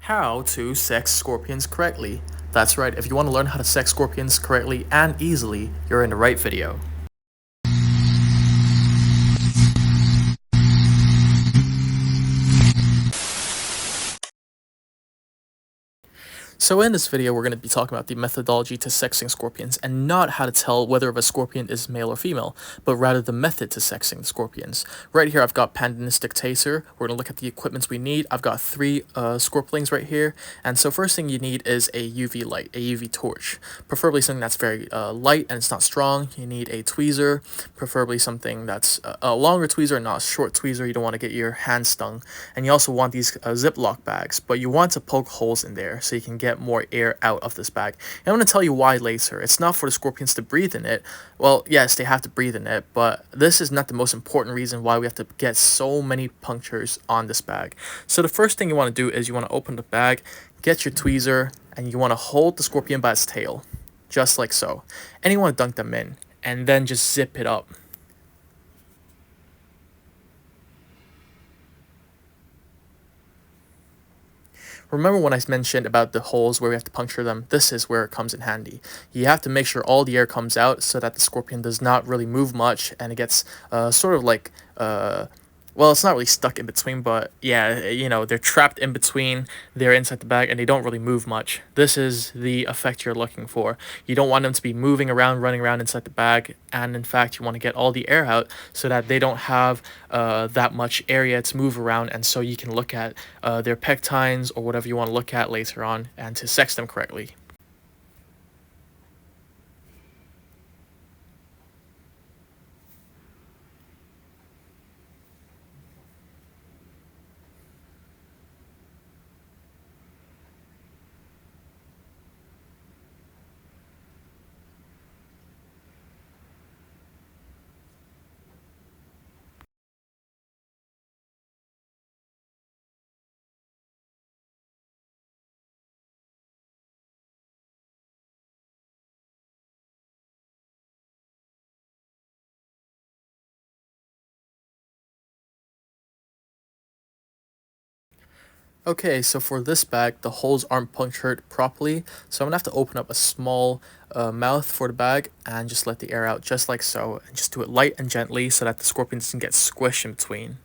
How to sex scorpions correctly. That's right, if you want to learn how to sex scorpions correctly and easily, you're in the right video. So in this video, we're going to be talking about the methodology to sexing scorpions and not how to tell whether a scorpion is male or female, but rather the method to sexing scorpions. Right here, I've got Pandanistic Taser. We're going to look at the equipments we need. I've got three scorplings right here. And so first thing you need is a UV light, a UV torch, preferably something that's very light and it's not strong. You need a tweezer, preferably something that's a longer tweezer, not a short tweezer. You don't want to get your hand stung. And you also want these Ziploc bags, but you want to poke holes in there so you can get more air out of this bag. And I'm going to tell you why later. It's not for the scorpions to breathe in it. Well, yes, they have to breathe in it, but this is not the most important reason why we have to get so many punctures on this bag. So the first thing you want to do is you want to open the bag, get your tweezer, and you want to hold the scorpion by its tail, just like so. And you want to dunk them in, and then just zip it up. Remember when I mentioned about the holes where we have to puncture them? This is where it comes in handy. You have to make sure all the air comes out so that the scorpion does not really move much and it gets sort of like well, it's not really stuck in between, but yeah, they're trapped in between, they're inside the bag, and they don't really move much. This is the effect you're looking for. You don't want them to be moving around, running around inside the bag, and in fact, you want to get all the air out so that they don't have that much area to move around, and so you can look at their pectines or whatever you want to look at later on, and to sex them correctly. Okay, so for this bag, the holes aren't punctured properly, so I'm gonna have to open up a small mouth for the bag and just let the air out just like so, and just do it light and gently so that the scorpion doesn't get squished in between.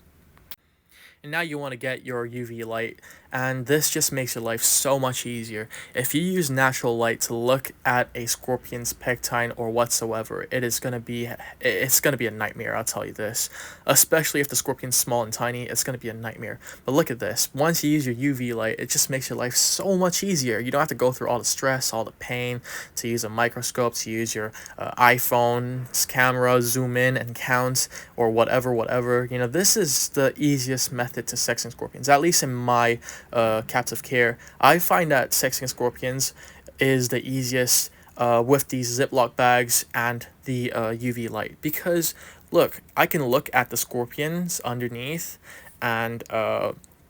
And now you want to get your UV light, and this just makes your life so much easier. If you use natural light to look at a scorpion's pectine or whatsoever, it's gonna be a nightmare, I'll tell you this. Especially if the scorpion's small and tiny, it's gonna be a nightmare. But look at this. Once you use your UV light, it just makes your life so much easier. You don't have to go through all the stress, all the pain, to use a microscope, to use your iPhone's camera, zoom in and count, or whatever. This is the easiest method to sexing scorpions, at least in my captive care. I find that sexing scorpions is the easiest with these Ziploc bags and the UV light, because look, I can look at the scorpions underneath and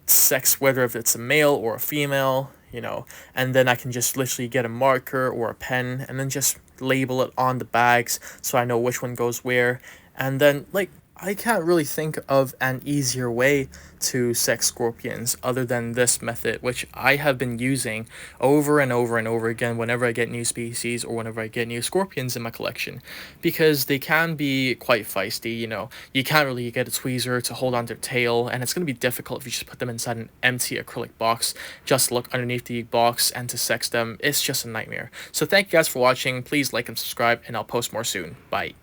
sex whether if it's a male or a female, and then I can just literally get a marker or a pen and then just label it on the bags so I know which one goes where. And then, like, I can't really think of an easier way to sex scorpions other than this method, which I have been using over and over and over again whenever I get new species or whenever I get new scorpions in my collection, because they can be quite feisty. You can't really get a tweezer to hold on their tail, and it's going to be difficult if you just put them inside an empty acrylic box. Just look underneath the box, and to sex them, it's just a nightmare. So thank you guys for watching. Please like and subscribe, and I'll post more soon. Bye.